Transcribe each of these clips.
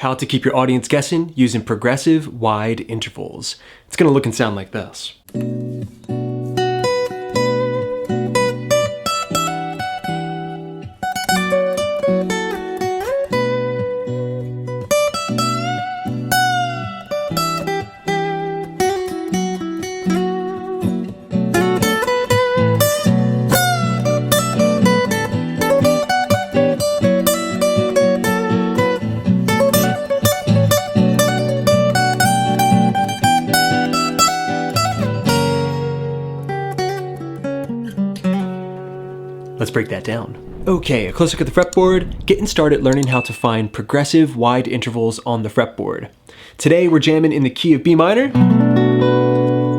How to keep your audience guessing using progressive wide intervals. It's gonna look and sound like this. Let's break that down. Okay, a close look at the fretboard, getting started learning how to find progressive wide intervals on the fretboard. Today we're jamming in the key of B minor.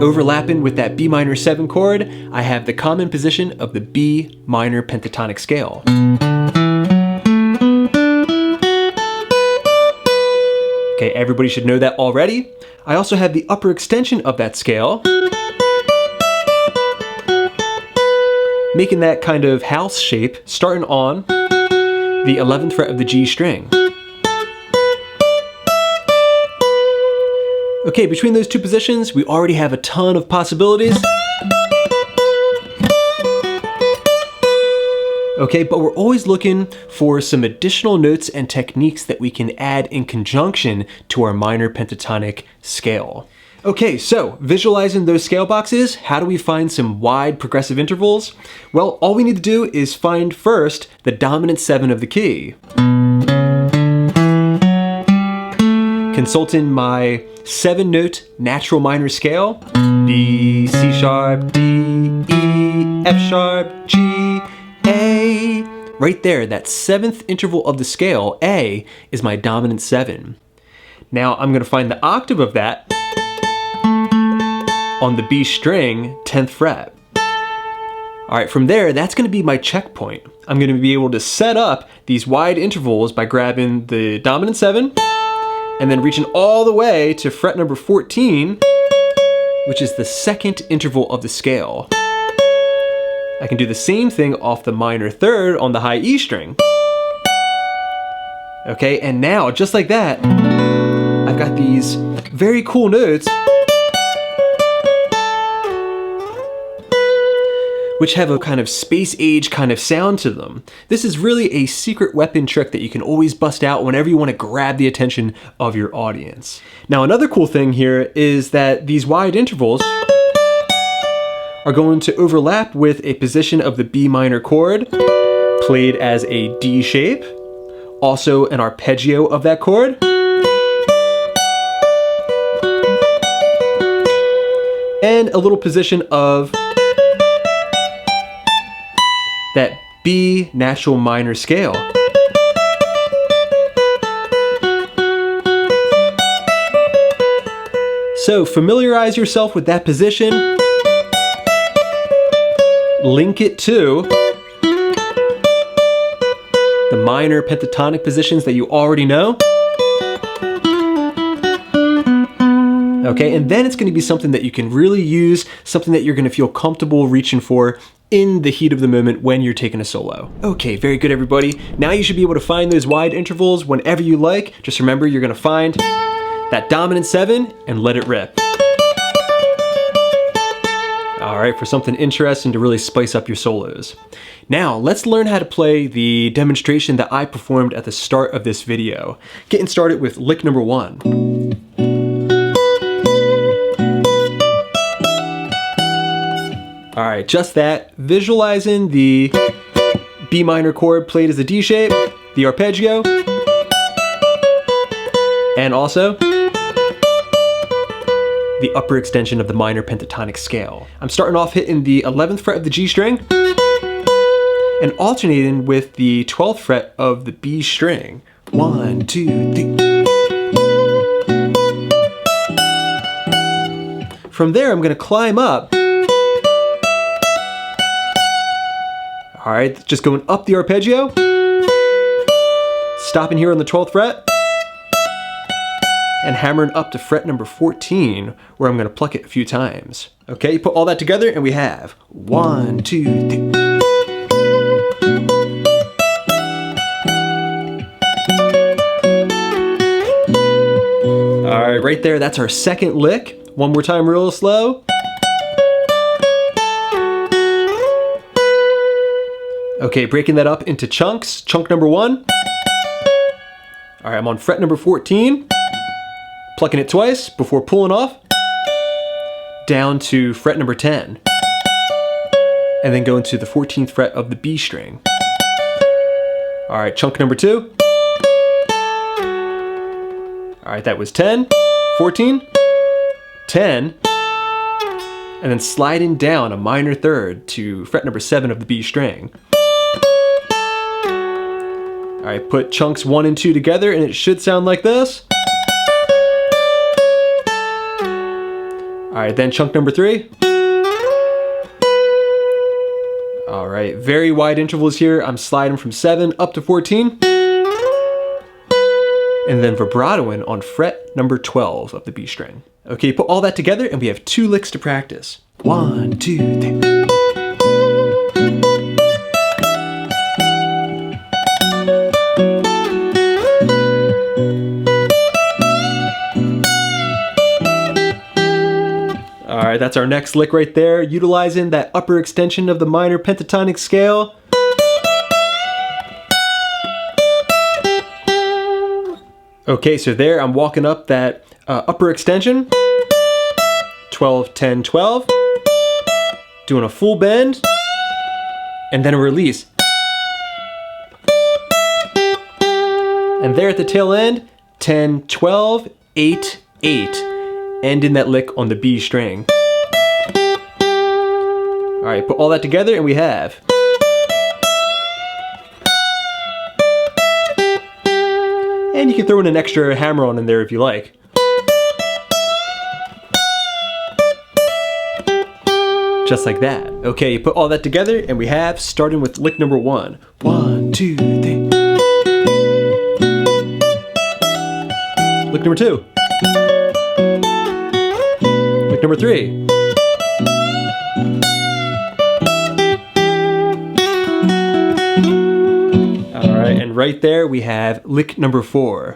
Overlapping with that B minor 7 chord, I have the common position of the B minor pentatonic scale. Okay, everybody should know that already. I also have the upper extension of that scale, making that kind of house shape starting on the 11th fret of the G string. Okay, between those two positions, we already have a ton of possibilities. Okay, but we're always looking for some additional notes and techniques that we can add in conjunction to our minor pentatonic scale. Okay, so visualizing those scale boxes, how do we find some wide progressive intervals? Well, all we need to do is find first the dominant 7 of the key. Consulting my 7-note natural minor scale, B, C sharp, D, E, F sharp, G, A. Right there, that 7th interval of the scale, A, is my dominant 7. Now I'm gonna find the octave of that on the B string, 10th fret. All right, from there, that's gonna be my checkpoint. I'm gonna be able to set up these wide intervals by grabbing the dominant 7 and then reaching all the way to fret number 14, which is the 2nd interval of the scale. I can do the same thing off the minor 3rd on the high E string. Okay, and now, just like that, I've got these very cool notes which have a kind of space age kind of sound to them. This is really a secret weapon trick that you can always bust out whenever you want to grab the attention of your audience. Now, another cool thing here is that these wide intervals are going to overlap with a position of the B minor chord played as a D shape, also an arpeggio of that chord, and a little position of that B natural minor scale. So familiarize yourself with that position, link it to the minor pentatonic positions that you already know. Okay, and then it's going to be something that you can really use, something that you're going to feel comfortable reaching for in the heat of the moment when you're taking a solo. Okay, very good everybody. Now you should be able to find those wide intervals whenever you like. Just remember you're going to find that dominant 7 and let it rip. All right, for something interesting to really spice up your solos. Now, let's learn how to play the demonstration that I performed at the start of this video. Getting started with lick number 1. All right, just that, visualizing the B minor chord played as a D shape, the arpeggio, and also the upper extension of the minor pentatonic scale. I'm starting off hitting the 11th fret of the G string and alternating with the 12th fret of the B string. 1, 2, 3. From there, I'm gonna climb up. All right, just going up the arpeggio, stopping here on the 12th fret, and hammering up to fret number 14, where I'm gonna pluck it a few times. Okay, put all that together and we have 1, 2, 3. right, right there, that's our second lick. One more time real slow. Okay, breaking that up into chunks. Chunk number 1. All right, I'm on fret number 14. Plucking it twice before pulling off. Down to fret number 10. And then going to the 14th fret of the B string. All right, chunk number 2. All right, that was 10, 14, 10, and then sliding down a minor third to fret number 7 of the B string. All right, put chunks 1 and 2 together and it should sound like this. All right, then chunk number 3. All right, very wide intervals here. I'm sliding from 7 up to 14. And then vibratoing on fret number 12 of the B string. Okay, put all that together and we have 2 licks to practice. 1, 2, 3. All right, that's our next lick right there, utilizing that upper extension of the minor pentatonic scale. Okay, so there I'm walking up that upper extension, 12, 10, 12, doing a full bend, and then a release. And there at the tail end, 10, 12, 8, 8, ending that lick on the B string. All right, put all that together and we have. And you can throw in an extra hammer on in there if you like. Just like that. Okay, you put all that together and we have, starting with lick number 1. 1, 2, 3. Lick number 2. Lick number 3. And right there we have lick number 4.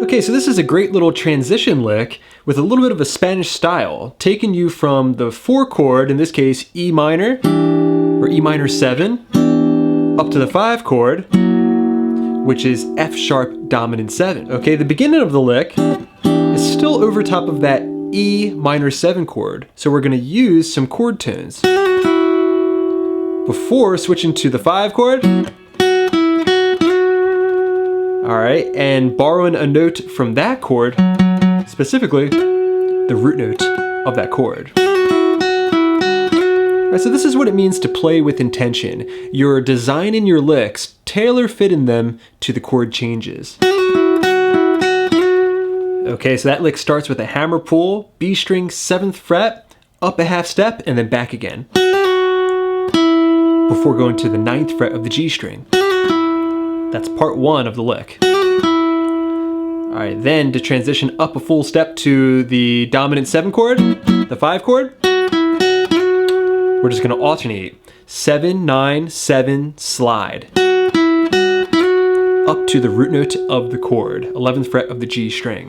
Okay, so this is a great little transition lick with a little bit of a Spanish style, taking you from the 4 chord, in this case E minor, or E minor 7, up to the 5 chord, which is F sharp dominant 7. Okay, the beginning of the lick is still over top of that E minor 7 chord, so we're going to use some chord tones before switching to the 5 chord. All right, and borrowing a note from that chord, specifically the root note of that chord. All right, so this is what it means to play with intention. You're designing your licks, tailor-fitting them to the chord changes. Okay, so that lick starts with a hammer pull, B string 7th fret, up a half step, and then back again, before going to the 9th fret of the G string. That's part 1 of the lick. All right, then to transition up a full step to the dominant 7 chord, the 5 chord, we're just gonna alternate 7, 9, 7, slide, up to the root note of the chord, 11th fret of the G string.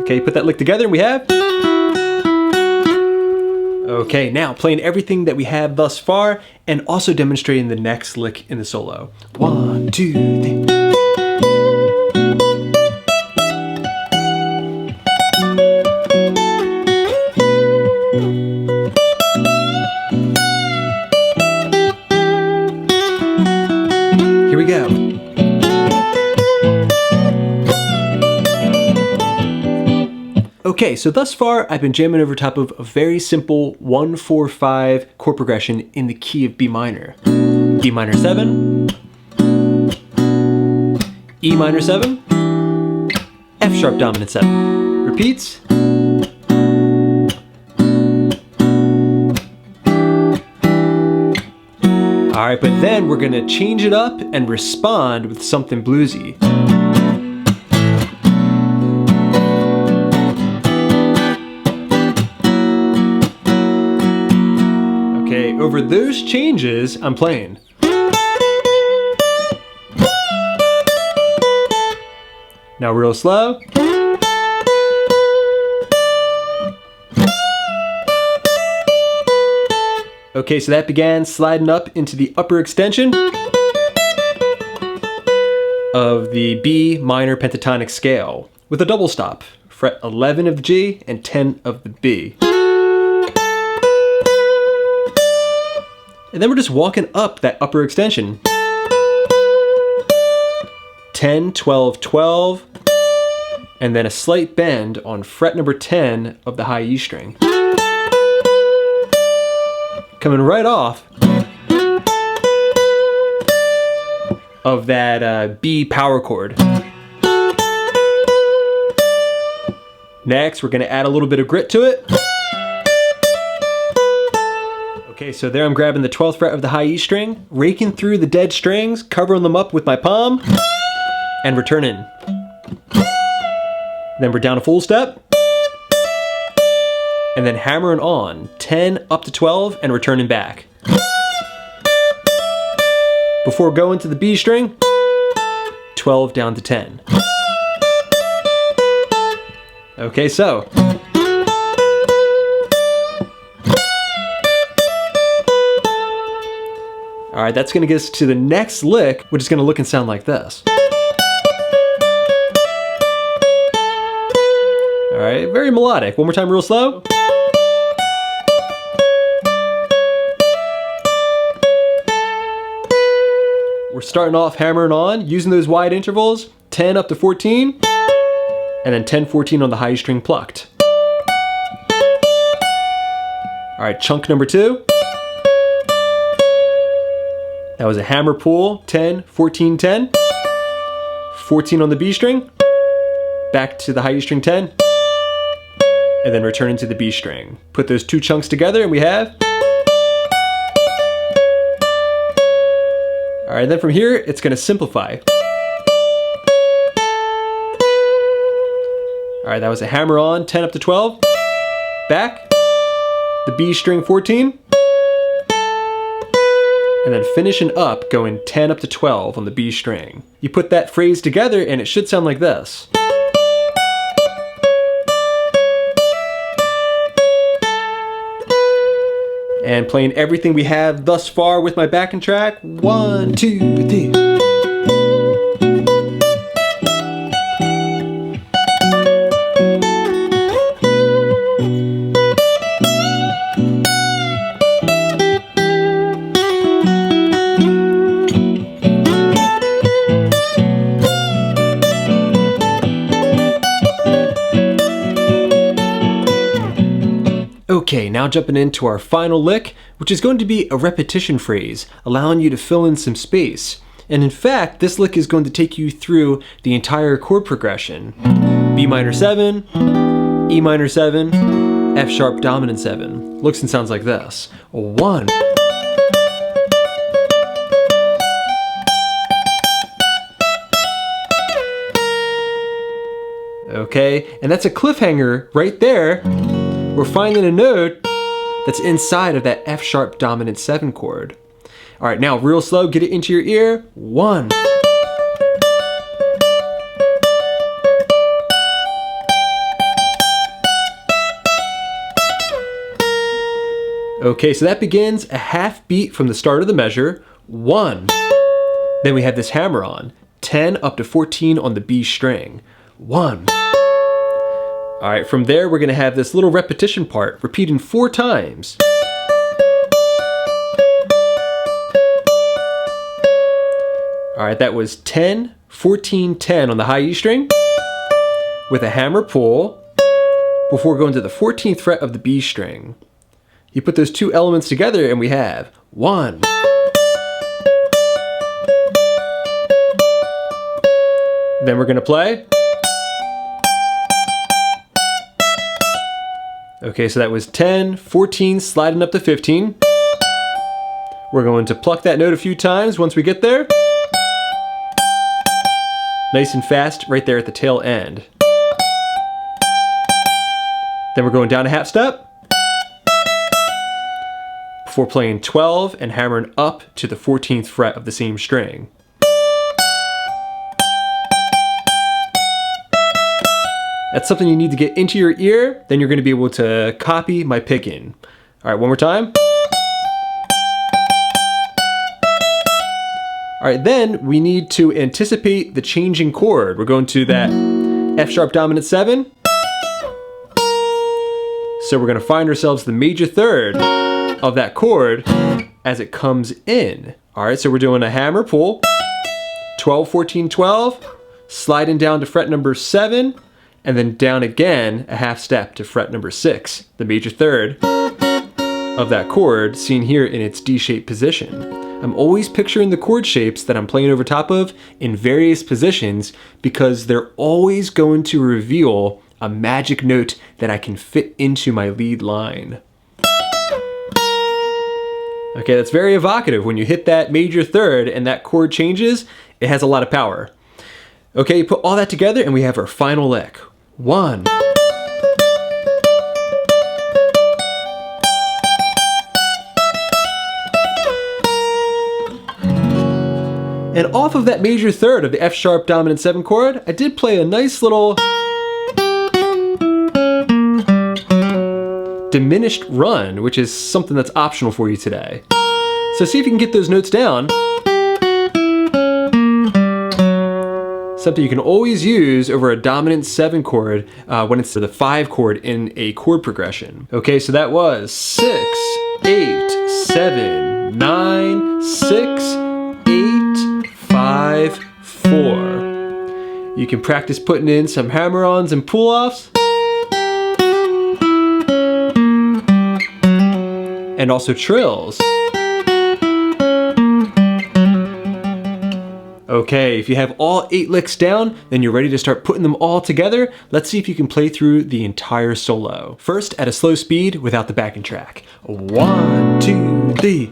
Okay, put that lick together and we have. Okay, now playing everything that we have thus far and also demonstrating the next lick in the solo. 1, 2, 3. Here we go. Okay, so thus far I've been jamming over top of a very simple 1-4-5 chord progression in the key of B minor. B minor 7, E minor 7, F sharp dominant 7. Repeats. All right, but then we're gonna change it up and respond with something bluesy. Okay, over those changes, I'm playing. Now real slow. Okay, so that began sliding up into the upper extension of the B minor pentatonic scale with a double stop, fret 11 of the G and 10 of the B. And then we're just walking up that upper extension. 10, 12, 12, and then a slight bend on fret number 10 of the high E string. Coming right off of that B power chord. Next, we're going to add a little bit of grit to it. Okay, so there I'm grabbing the 12th fret of the high E string, raking through the dead strings, covering them up with my palm, and returning. Then we're down a full step, and then hammering on 10 up to 12 and returning back. Before going to the B string, 12 down to 10. Okay, so. All right, that's gonna get us to the next lick, which is gonna look and sound like this. All right, very melodic. One more time, real slow. We're starting off hammering on, using those wide intervals, 10 up to 14, and then 10, 14 on the high string plucked. All right, chunk number 2. That was a hammer pull, 10, 14, 10. 14 on the B string, back to the high E string 10, and then returning to the B string. Put those two chunks together and we have. All right, then from here, it's gonna simplify. All right, that was a hammer on, 10 up to 12, back, the B string 14, and then finishing up going 10 up to 12 on the B string. You put that phrase together and it should sound like this. And playing everything we have thus far with my backing track. 1, 2, 3. Okay, now jumping into our final lick, which is going to be a repetition phrase, allowing you to fill in some space. And in fact, this lick is going to take you through the entire chord progression. B minor 7, E minor 7, F sharp dominant 7. Looks and sounds like this. 1. Okay, and that's a cliffhanger right there. We're finding a note that's inside of that F sharp dominant 7 chord. All right, now real slow, get it into your ear. 1. Okay, so that begins a half beat from the start of the measure. 1. Then we have this hammer on, 10 up to 14 on the B string. 1. All right, from there, we're gonna have this little repetition part, repeating 4 times. All right, that was 10, 14, 10 on the high E string with a hammer pull before going to the 14th fret of the B string. You put those two elements together and we have 1. Then we're gonna play. Okay, so that was 10, 14, sliding up to 15. We're going to pluck that note a few times once we get there. Nice and fast right there at the tail end. Then we're going down a half step before playing 12 and hammering up to the 14th fret of the same string. That's something you need to get into your ear, then you're gonna be able to copy my picking. All right, one more time. All right, then we need to anticipate the changing chord. We're going to that F sharp dominant 7. So we're gonna find ourselves the major third of that chord as it comes in. All right, so we're doing a hammer pull, 12, 14, 12, sliding down to fret number 7, and then down again a half step to fret number 6, the major third of that chord seen here in its D-shaped position. I'm always picturing the chord shapes that I'm playing over top of in various positions because they're always going to reveal a magic note that I can fit into my lead line. Okay, that's very evocative. When you hit that major third and that chord changes, it has a lot of power. Okay, you put all that together and we have our final lick. 1. And off of that major third of the F sharp dominant 7 chord, I did play a nice little diminished run, which is something that's optional for you today. So see if you can get those notes down. Something you can always use over a dominant 7 chord when it's the 5 chord in a chord progression. Okay, so that was 6, 8, 7, 9, 6, 8, 5, 4. You can practice putting in some hammer-ons and pull-offs. And also trills. Okay, if you have all 8 licks down, then you're ready to start putting them all together. Let's see if you can play through the entire solo. First, at a slow speed without the backing track. 1, 2, 3.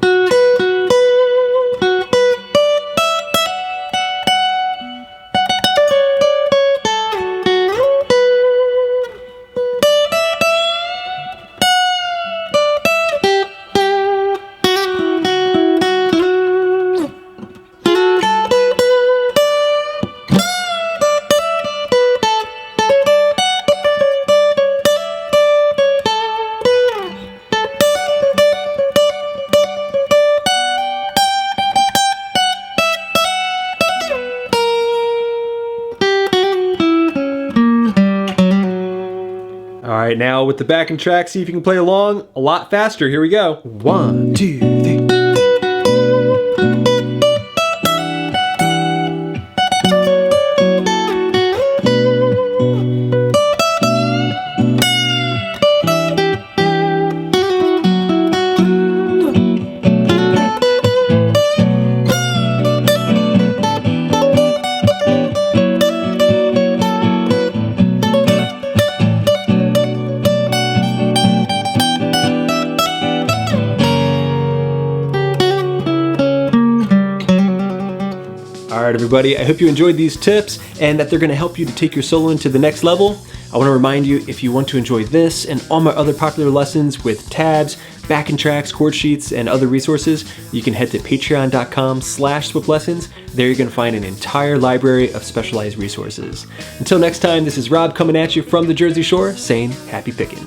All right, now with the backing track, see if you can play along a lot faster. Here we go. 1, 2, 3. All right, everybody, I hope you enjoyed these tips and that they're gonna help you to take your soloing to the next level. I wanna remind you, if you want to enjoy this and all my other popular lessons with tabs, backing tracks, chord sheets, and other resources, you can head to patreon.com/Swiftlessons. There you're gonna find an entire library of specialized resources. Until next time, this is Rob coming at you from the Jersey Shore saying happy picking.